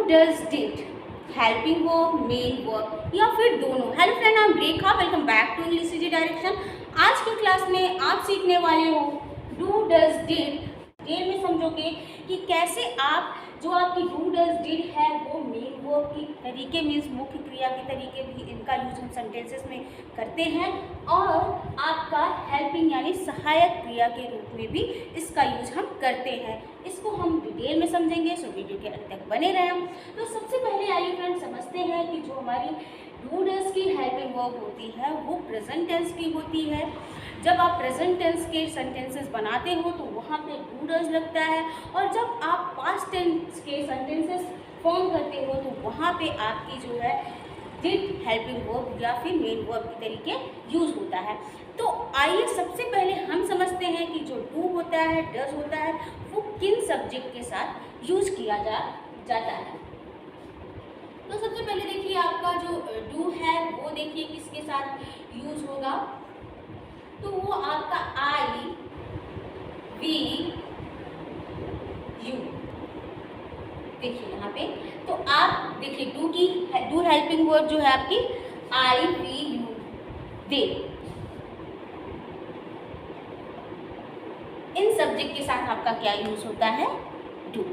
Does did, helping verb, main verb या फिर दोनों। Hello friend, I am Rekha, welcome back to English easy direction. आज की class में आप सीखने वाले हो डू डज डिड। डिटेल में समझोगे कि कैसे आप जो आपकी डू डज डिड है वो मेन वर्ब की तरीके मीन्स मुख्य क्रिया के तरीके भी इनका यूज हम सेंटेंसेस में करते हैं, और आपका हेल्पिंग यानी सहायक क्रिया के रूप में भी इसका यूज हम करते हैं। इसको हम डिटेल में समझेंगे, सो वीडियो के अंत तक बने रहें। तो सबसे पहले आइए फ्रेंड समझते हैं कि जो हमारी डू डज की हेल्पिंग वर्ब होती है वो प्रेजेंट टेंस की होती है। जब आप प्रेजेंट टेंस के सेंटेंसेस बनाते हो तो वहाँ पे डू डज लगता है, और जब आप पास्ट टेंस के सेंटेंसेस फॉर्म करते हो तो वहाँ पे आपकी जो है डिड हेल्पिंग वर्ब या फिर मेन वर्ब के तरीके यूज होता है। तो आइए सबसे पहले हम समझते हैं कि जो डू होता है, डज होता है, वो किन सब्जेक्ट के साथ यूज किया जाता है। तो सबसे पहले देखिए आपका जो डू है वो देखिए किसके साथ यूज होगा, तो वो आपका आई वी यू। देखिए यहाँ पे तो आप देखिए डू हेल्पिंग वर्ब जो है आपकी आई वी यू दे, इन सब्जेक्ट के साथ आपका क्या यूज होता है, डू।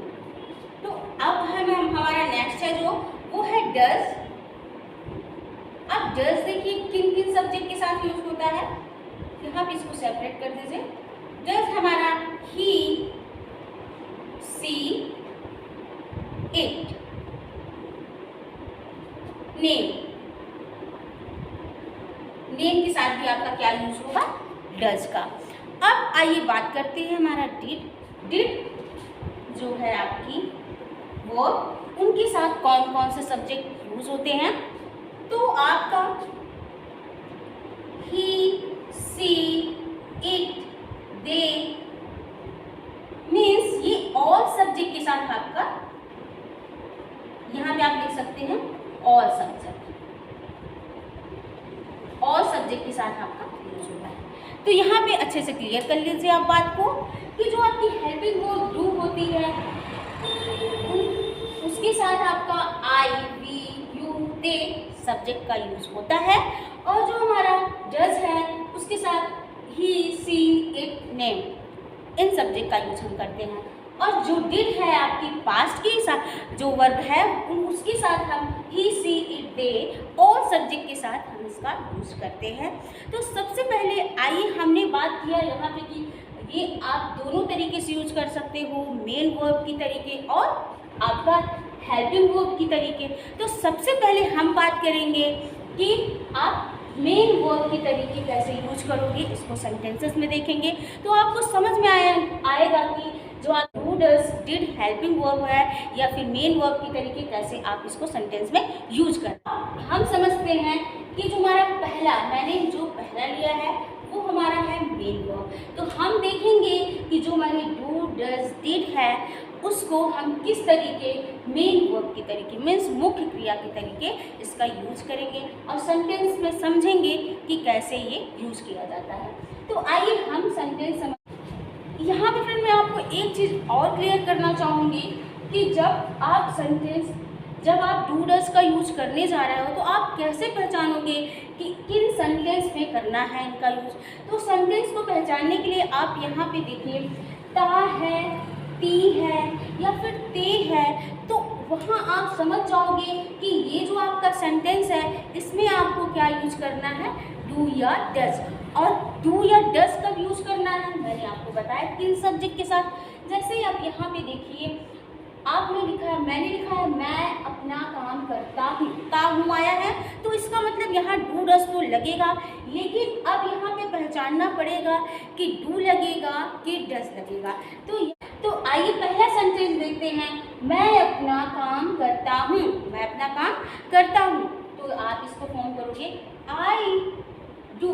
तो अब हमारा नेक्स्ट है जो वो है डज। अब डज देखिए किन किन सब्जेक्ट के साथ यूज होता है, यहाँ पे इसको सेपरेट कर दीजिए। डज हमारा ही सी इट, नेम, नेम के साथ भी आपका क्या यूज होगा, डज का। अब आइए बात करते हैं हमारा डिड। डिड जो है आपकी वो उनके साथ कौन कौन से सब्जेक्ट यूज होते हैं, तो आपका ही सी इट दे मीन्स ये ऑल सब्जेक्ट के साथ आपका, यहाँ पे आप लिख सकते हैं ऑल सब्जेक्ट, ऑल सब्जेक्ट के साथ आपका यूज होता है। तो यहाँ पे अच्छे से क्लियर कर लीजिए आप बात को कि जो आपकी हेल्पिंग वर्ब डू होती है उसके साथ आपका I we you they subject का यूज होता है, और जो हमारा डज है उसके साथ ही सी इट नेम, इन सब्जेक्ट का यूज हम करते हैं। और जो डिड है आपकी पास्ट के साथ जो वर्ब है उसके साथ हम ही सी इट दे और सब्जेक्ट के साथ हम इसका यूज करते हैं। तो सबसे पहले आइए हमने बात किया यहाँ पे कि ये आप दोनों तरीके से यूज कर सकते हो, मेन वर्ब की तरीके और आपका हेल्पिंग वर्ब की तरीके। तो सबसे पहले हम बात करेंगे कि आप मेन वर्ब के तरीके कैसे यूज करोगे, इसको सेंटेंसेस में देखेंगे तो आपको समझ में आएगा कि जो आप do does did helping verb है या फिर मेन वर्ब के तरीके कैसे आप इसको सेंटेंस में यूज कर। हम समझते हैं कि जो हमारा मैंने जो पहला लिया है वो हमारा है मेन वर्ब। तो हम देखेंगे कि जो हमारी डू डज डिड है उसको हम किस तरीके मेन वर्ब के तरीके मीन्स मुख्य क्रिया के तरीके इसका यूज करेंगे और सेंटेंस में समझेंगे कि कैसे ये यूज किया जाता है। तो आइए हम सेंटेंस समझ। यहाँ पे फ्रेंड मैं आपको एक चीज़ और क्लियर करना चाहूँगी कि जब आप डू डज का यूज करने जा रहे हो तो आप कैसे पहचानोगे कि किन सेंटेंस में करना है इनका यूज। तो सेंटेंस को पहचानने के लिए आप यहाँ पे देखिए ता है, ती है या फिर ते है, तो वहाँ आप समझ जाओगे कि ये जो आपका सेंटेंस है इसमें आपको क्या यूज करना है, डू या डज। और डू या डज कब यूज करना है मैंने आपको बताया किन सब्जेक्ट के साथ। जैसे आप यहाँ पे देखिए मैंने लिखा है मैं अपना काम करता हूँ, ता हूँ आया है तो इसका मतलब यहाँ डू डज तो लगेगा, लेकिन अब यहाँ पे पहचानना पड़ेगा कि डू लगेगा कि डज लगेगा। तो आइए पहला सेंटेंस देखते हैं, मैं अपना काम करता हूँ, मैं अपना काम करता हूँ। तो आप इसको फॉर्म करोगे I do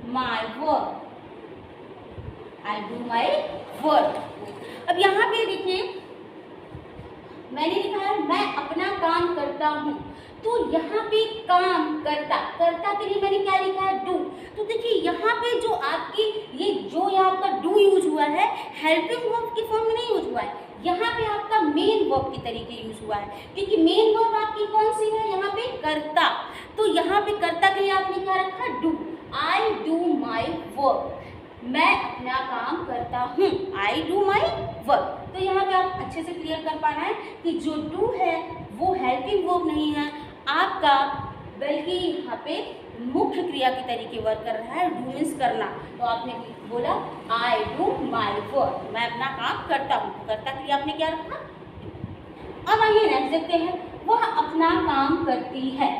my work, I do my work. अब यहाँ पे देखिए मैंने लिखा है मैं अपना काम करता हूँ, तो यहाँ पे काम करता के लिए मैंने क्या लिखा है, डू। तो देखिए यहाँ पे जो आपकी ये जो यहाँ आपका डू यूज हुआ है हेल्पिंग वर्ब की फॉर्म में नहीं हुआ है, यहाँ पे आपका मेन वर्ब के तरीके यूज हुआ है, क्योंकि मेन वर्ब आपकी कौन सी है यहाँ पे, कर्ता। तो यहाँ पे कर्ता के लिए आपने क्या रखा, do. I do my work, मैं अपना काम करता हूँ, आई डू माई वर्क। तो यहाँ पे आप अच्छे से क्लियर कर पाना है कि जो डू है वो हेल्पिंग वर्ब नहीं है आपका, बल्कि यहाँ पे मुख्य क्रिया के तरीके वर्क कर रहा है। डू मीन्स करना, तो आपने बोला आई डू माई वर्क, मैं अपना काम करता हूँ, करता के लिए आपने क्या रखा। अब आइए नेक्स्ट देखते हैं, वह अपना काम करती है।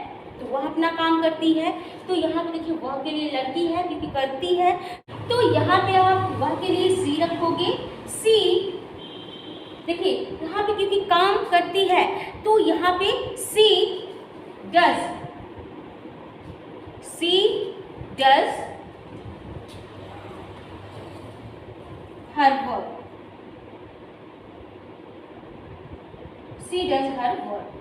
तो वह अपना काम करती है, तो यहाँ पे देखिए वह के लिए लड़की है क्योंकि करती है, तो यहाँ पे आप वह के लिए सी रखोगे। सी देखिए यहाँ पे क्योंकि काम करती है तो यहाँ पे she does, she does her work, she does her work.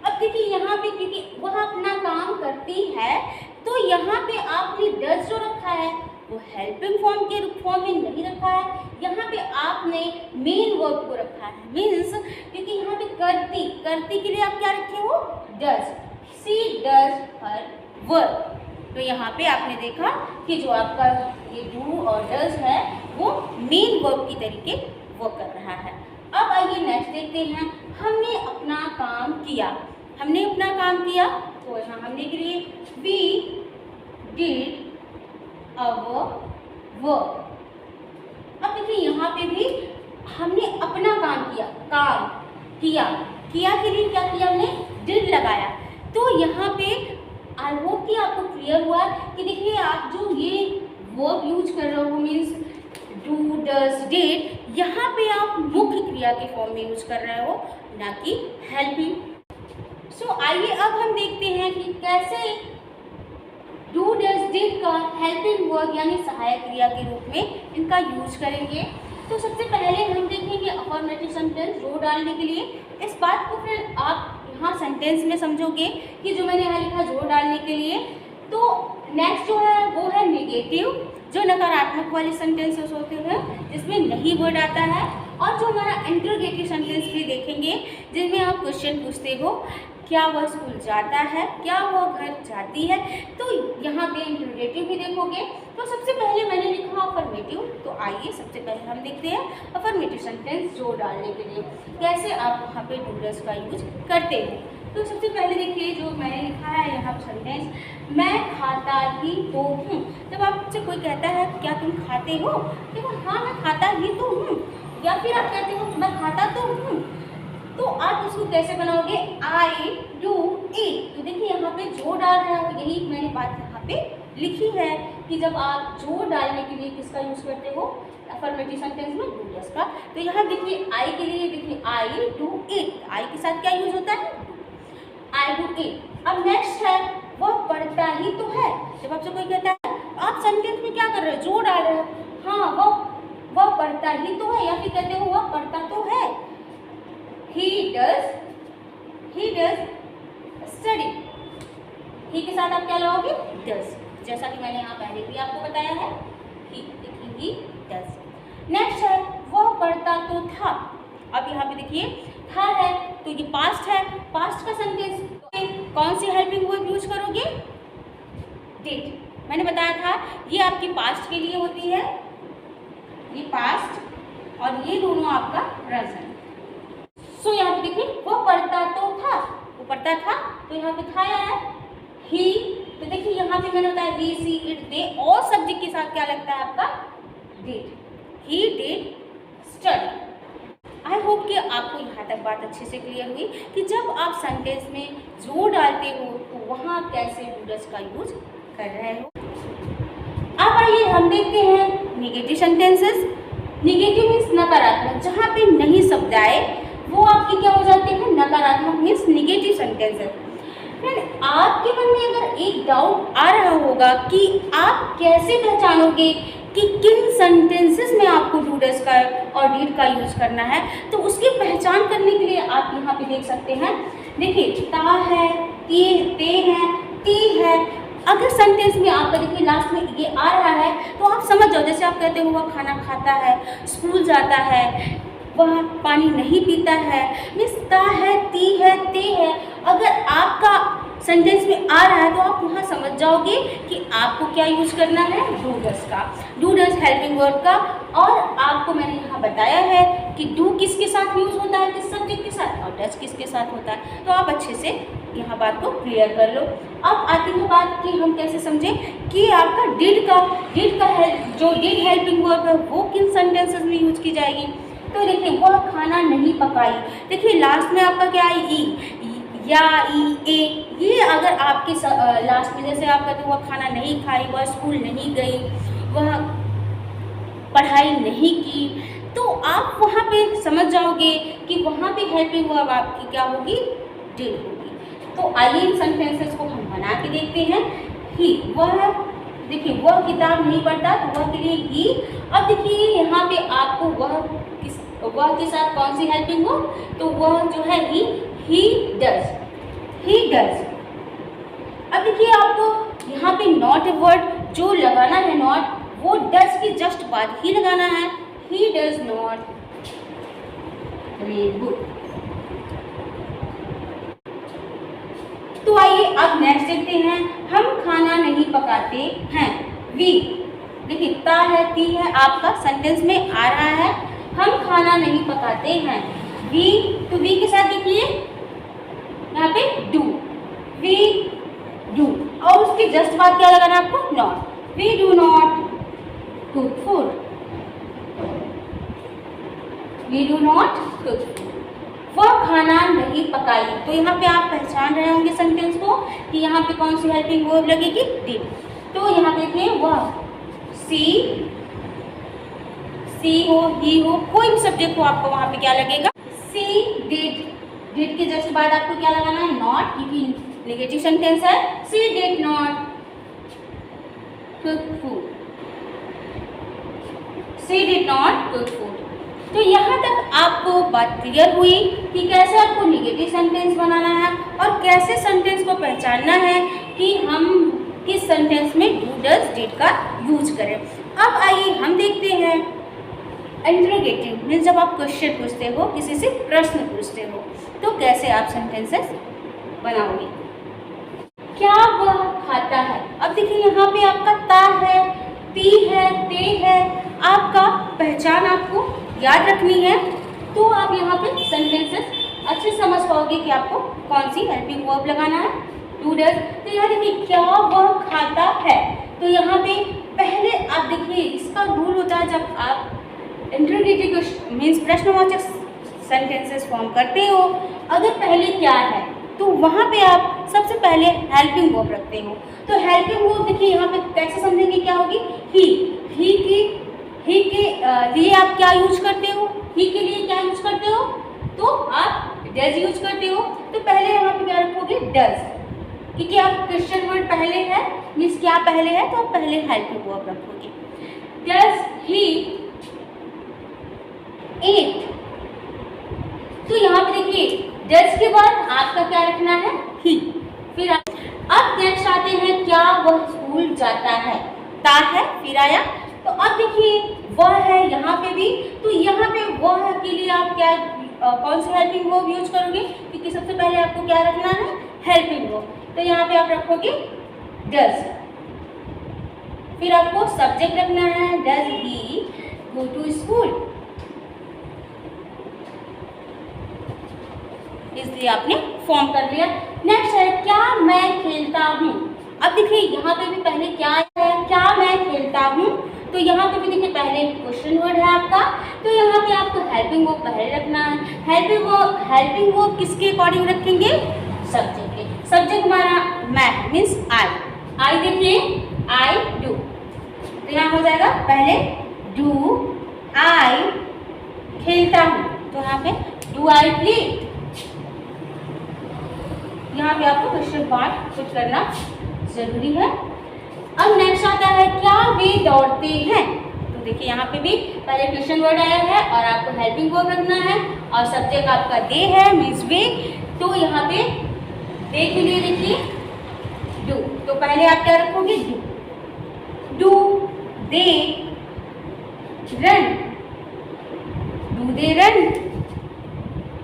अब देखिए यहाँ पे क्योंकि वह अपना काम करती है तो यहाँ पे आपने डज जो रखा है वो हेल्पिंग फॉर्म के फॉर्म में नहीं रखा है, यहाँ पे आपने मेन वर्ब को रखा है। मीन्स क्योंकि यहाँ पे करती, करती के लिए आप क्या रखे हो, does, she does her work. तो यहाँ पे आपने देखा कि जो आपका ये डू और डज है वो मेन वर्ब की तरीके वो कर रहा है। अब आइए नेक्स्ट देखते हैं, हमने अपना काम किया, हमने अपना काम किया, तो यहाँ हमने के लिए वी डिड अवर वर्क। अब देखिए यहाँ पे भी हमने अपना काम किया, काम किया, किया के लिए क्या किया हमने, डिड लगाया। तो यहाँ पे आई होप कि आपको क्लियर हुआ कि देखिए आप जो ये वर्ब यूज कर रहे हो मीन्स डू डज डिड, यहाँ पे आप मुख्य क्रिया के फॉर्म में यूज कर रहे हो, ना कि हेल्पिंग। सो आइए अब हम देखते हैं कि कैसे डू डज डिड का हेल्पिंग वर्ब यानी सहायक क्रिया के रूप में इनका यूज करेंगे। तो सबसे पहले हम देखेंगे अफर्मेटिव सेंटेंस जो डालने के लिए। इस बात को फिर आप यहाँ सेंटेंस में समझोगे कि जो मैंने यहाँ लिखा जो डालने के लिए। तो नेक्स्ट जो है वो है नेगेटिव, जो नकारात्मक वाले सेंटेंसेस होते हैं जिसमें नहीं वर्ड आता है, और जो हमारा इंटरोगेटिव सेंटेंस भी देखेंगे जिसमें आप क्वेश्चन पूछते हो, क्या वह स्कूल जाता है, क्या वह घर जाती है, तो यहाँ पे इंटरोगेटिव भी देखोगे। तो सबसे पहले मैंने लिखा अफर्मेटिव, तो आइए सबसे पहले हम देखते हैं अफर्मेटिव सेंटेंस जो डालने के लिए कैसे आप वहाँ पे डू डज का यूज करते हैं। तो सबसे पहले देखिए जो मैंने लिखा है यहाँ पर सेंटेंस, मैं खाता ही तो हूँ। जब आपसे कोई कहता है क्या तुम खाते हो, देखो हाँ मैं खाता ही तो हूँ, या फिर आप कहते हो मैं खाता तो हूँ, तो आप उसको कैसे बनाओगे, आई डू इट। तो देखिए यहाँ पे जो डाल रहे हो यही मैंने बात यहाँ पे लिखी है कि जब आप जो डालने के लिए किसका यूज करते हो अफर्मेटिव सेंटेंस में, डू डज का। तो यहाँ देखिए आई के लिए देखिए आई डू इट, आई के साथ क्या यूज होता है, आई डू इट। अब नेक्स्ट है वह पढ़ता ही तो है। जब आपसे कोई कहता है आप सेंटेंस में क्या कर रहे हो, जो डाल रहे हो, हाँ वह पढ़ता ही तो है, या फिर कहते हो वह पढ़ता तो है, he does study। he के साथ आप क्या लगाओगे, does, जैसा कि मैंने यहाँ पहले भी आपको बताया है, he does। नेक्स्ट है वह पढ़ता तो था। अब यहाँ पे देखिए था है तो ये पास्ट है, पास्ट का सेंटेंस कौन सी हेल्पिंग वर्ब यूज करोगे, डिड। मैंने बताया था ये आपकी पास्ट के लिए होती है, ये पास्ट और ये दोनों आपका प्रेजेंट। सो यहाँ पे देखिए वो पढ़ता तो था, वो पढ़ता था तो यहाँ पे था आया है ही। तो देखिए यहाँ पे मैंने बताया ही सी इट दे, और सब्जेक्ट के साथ क्या लगता है आपका, did, he did study. I hope कि आपको यहाँ तक बात अच्छे से क्लियर हुई कि जब आप सेंटेंस में जो डालते हो तो वहाँ कैसे डू डज का यूज कर रहे हो। अब आइए हम देखते हैं निगेटिव सेंटेंसेस। निगेटिव मीन्स नकारात्मक, जहाँ पे नहीं शब्द आए वो आपके क्या हो जाते हैं, नकारात्मक मीन्स निगेटिव सेंटेंसेस। फ्रेंड आपके मन में अगर एक डाउट आ रहा होगा कि आप कैसे पहचानोगे कि किन सेंटेंसेस में आपको डू डज का और डिड का यूज करना है, तो उसकी पहचान करने के लिए आप यहाँ पे देख सकते हैं। देखिए ता है, ते हैं, ती है। अगर सेंटेंस में आपका देखिए लास्ट में ये आ रहा है तो आप समझ जाओ, जैसे आप कहते हो वह खाना खाता है, स्कूल जाता है, वह पानी नहीं पीता है, मीन्स ता है, ती है, ते है। अगर आपका सेंटेंस में आ रहा है तो आप वहाँ समझ जाओगे कि आपको क्या यूज करना है, डू डज का, डू डज हेल्पिंग वर्ब का। और आपको मैंने यहाँ बताया है कि डू किसके साथ यूज होता है, किस सब्जेक्ट के साथ, और डज किसके साथ होता है। तो आप अच्छे से यहाँ बात को क्लियर कर लो। अब आती है बात कि हम कैसे समझें कि आपका डिड का जो डिड हेल्पिंग वर्ब है वो किन सेंटेंसेस में यूज की जाएगी। तो देखिए, वह खाना नहीं पकाई, देखिए लास्ट में आपका क्या है, ई या ई ए। ये अगर आपके लास्ट में जैसे आप कहते, वह खाना नहीं खाई, वह स्कूल नहीं गई, वह पढ़ाई नहीं की, तो आप वहाँ पे समझ जाओगे कि वहाँ पे हेल्पिंग वर्ब आपकी क्या होगी, डिड होगी। तो आइए इन सेंटेंसेस को हम बना के देखते हैं। ही, वह देखिए वह किताब नहीं पढ़ता, तो वह के लिए ही। अब देखिए यहाँ पे आपको वह के साथ कौन सी हेल्पिंग हो, तो वह जो है ही डज, ही डज। अब देखिए आपको यहाँ पे नॉट वर्ड जो लगाना है, नॉट, वो डज की जस्ट बाद ही लगाना है। He does not read book. तो आइए अब नेक्स्ट देखते हैं, हम खाना नहीं पकाते हैं। वी, देखिए ता है, ती है, आपका सेंटेंस में आ रहा है, हम खाना नहीं पकाते हैं। वी, तो वी के साथ देखिए यहाँ पे डू, वी डू, और उसके जस्ट बाद क्या लगाना है आपको, not. We do not cook food, we do not cook food. वह खाना नहीं पकाई, तो यहाँ पे आप पहचान रहे होंगे सेंटेंस को कि यहाँ पे कौन सी हेल्पिंग वर्ब लगेगी, डिड। तो यहाँ पे देखिए वह, सी हो, ही हो, कोई भी सब्जेक्ट हो, आपको वहाँ पे क्या लगेगा, सी डिड। डिड के जस्ट बाद आपको क्या लगाना है, नॉट, क्योंकि नेगेटिव सेंटेंस है। She did not cook food, she did not cook food. तो यहाँ तक आपको बात क्लियर हुई कि कैसे आपको नेगेटिव सेंटेंस बनाना है और कैसे सेंटेंस को पहचानना है कि हम किस सेंटेंस में डू डज डिड का यूज करें। अब आइए हम देखते हैं इंटरोगेटिव, मीन्स जब आप क्वेश्चन पूछते हो, किसी से प्रश्न पूछते हो, तो कैसे आप सेंटेंसेस बनाओगे। क्या वह खाता है, अब देखिए यहाँ पे आपका ता है, ती है, ते है, आपका पहचान आपको याद रखनी है। तो आप यहाँ पे सेंटेंसेस अच्छे समझ पाओगे कि आपको कौन सी हेल्पिंग वर्ब लगाना है, डू डज। तो यहाँ देखिए क्या वह खाता है, तो यहाँ पे पहले आप देखिए इसका रूल होता है, जब आप इंटरोगेटिव मीन्स प्रश्नवाचक सेंटेंसेस फॉर्म करते हो, अगर पहले क्या है तो वहाँ पे आप सबसे पहले हेल्पिंग वर्ब रखते हो। तो हेल्पिंग वर्ब देखिए यहाँ पे कैसे समझेंगे, क्या होगी, ही के लिए आप क्या यूज करते हो, ही के लिए क्या यूज करते हो, तो आप डज यूज करते हो। तो पहले यहाँ पे क्या रखोगे, डज, क्योंकि आप क्वेश्चन वर्ड पहले है, मीन्स क्या पहले है, तो आप पहले हेल्पिंग वर्ब रखोगे। डज ही ईट, तो यहाँ पे देखिए डज के बाद आपका क्या रखना है, ही। फिर अब नेक्स्ट आते हैं, क्या वह स्कूल जाता है, ता है, फिर आया, तो अब देखिए वह है यहाँ पे भी, तो यहाँ पे वह के लिए आप क्या कौन सी हेल्पिंग वर्ब यूज करोगे, क्योंकि सबसे पहले आपको क्या रखना है, हेल्पिंग वर्ब। तो यहाँ पे आप रखोगे डज, फिर आपको सब्जेक्ट रखना है, does he go to school, इसलिए आपने फॉर्म कर लिया। नेक्स्ट है, क्या मैं खेलता हूँ, अब देखिए यहाँ पे भी पहले क्या है, क्या मैं खेलता हूँ, तो यहाँ पे भी देखिए पहले क्वेश्चन वर्ड है आपका, तो यहाँ पे आपको हेल्पिंग वर्ब पहले रखना है। हेल्पिंग वर्ब किसके अकॉर्डिंग रखेंगे, सब्जेक्ट के। सब्जेक्ट हमारा मैं मीन्स आई देखिए आई डू, तो यहाँ हो जाएगा पहले डू आई खेलता हूँ, तो यहाँ पे डू आई प्ले, यहाँ पे आपको क्वेश्चन पार्ट कुछ करना जरूरी है। अब नेक्स्ट आता है, क्या वे दौड़ते हैं, तो देखिए यहाँ पे भी पहले क्वेश्चन वर्ड आया है और आपको हेल्पिंग वर्ब रखना है और सब्जेक्ट आपका दे है मीन्स वे, तो यहाँ पे दे के लिए देखिए डू, तो पहले आप क्या रखोगे, do they run, do they run.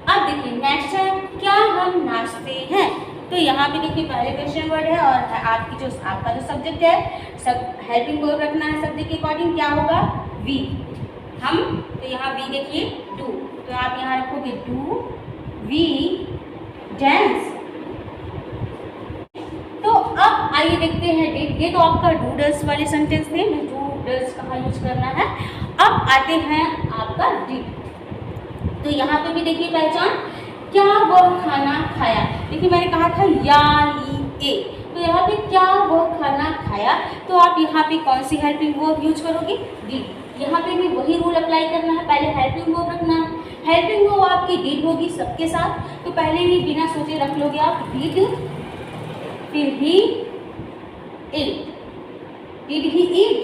अब देखिए नेक्स्ट है क्या हम नाचते हैं। तो यहाँ पे देखिए पहले क्वेश्चन वर्ड है और आपका जो सब्जेक्ट है, सब हेल्पिंग वर्ब रखना है सब्जेक्ट के अकॉर्डिंग। क्या होगा? वी, हम। तो यहाँ वी देखिए डू, तो आप यहाँ रखोगे डू वी डांस। तो अब आइए देखते हैं डिड। ये तो आपका डू डज वाले सेंटेंस थे, डू डज कहाँ यूज करना है। अब आते हैं आपका डिड। तो यहाँ पे भी देखिए पहचान, क्या वह खाना खाया। देखिए मैंने कहा था या ली ए, तो यहाँ पे क्या वह खाना खाया, तो आप यहाँ पे कौन सी हेल्पिंग वर्ब यूज करोगे? डिड। यहाँ पे भी वही रूल अप्लाई करना है, पहले हेल्पिंग वर्ब रखना है। हेल्पिंग वर्ब आपकी डिड होगी सबके साथ, तो पहले ही बिना सोचे रख लोगे आप डिड, फिर ही ईट। डिड ही ईट,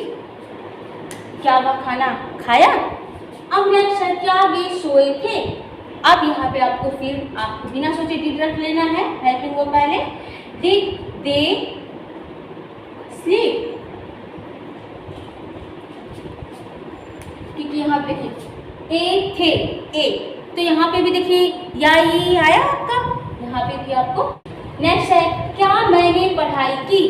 क्या वह खाना खाया। अब नेक्स्ट है क्या वे सोए थे। अब यहाँ पे आपको बिना सोचे डिड रख लेना है, हेल्पिंग वर्ब पहले। डिड दे स्लीप, क्योंकि यहाँ पे ए थे ए, तो यहाँ पे भी देखिए या ई आया आपका, यहाँ पे भी आपको। नेक्स्ट है क्या मैंने पढ़ाई की।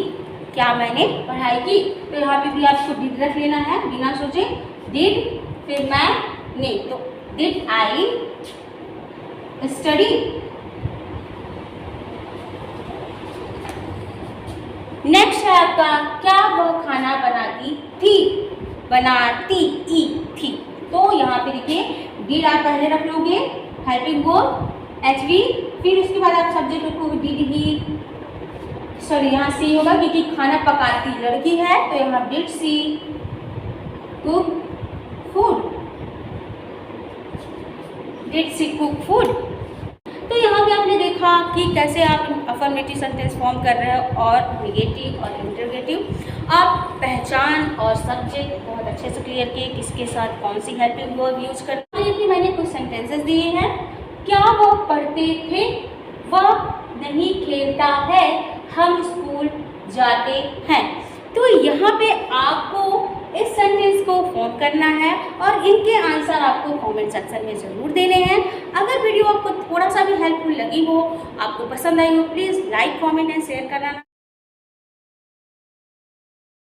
क्या मैंने पढ़ाई की, तो यहाँ पे भी आपको डिड रख लेना है बिना सोचे। डिड फिर मैंने, तो डिड आई स्टडी। नेक्स्ट है आपका क्या वह खाना बनाती थी। बनाती ई थी, तो यहाँ पे देखिए डिड आप पहले रख लोगे हेल्पिंग वर्ब एच वी, फिर उसके बाद आप सब्जेक्ट रखोगे डिड ही, सॉरी यहाँ सी होगा क्योंकि खाना पकाती लड़की है, तो यहाँ did she cook food. Did she cook food. तो यहाँ पे आपने देखा कि कैसे आप अफर्मेटिव सेंटेंस फॉर्म कर रहे हो और नेगेटिव और इंटरोगेटिव। आप पहचान और सब्जेक्ट बहुत अच्छे से क्लियर किए, किसके साथ कौन सी हेल्पिंग वर्ब यूज करना है। मैंने कुछ सेंटेंसेस दिए हैं। क्या वो पढ़ते थे, वह नहीं खेलता है, हम स्कूल जाते हैं। तो यहाँ पे आपको इस सेंटेंस को फॉर्म करना है और इनके आंसर आपको कमेंट सेक्शन में ज़रूर देने हैं। अगर वीडियो आपको थोड़ा सा भी हेल्पफुल लगी हो, आपको पसंद आई हो, please like, comment and share करना।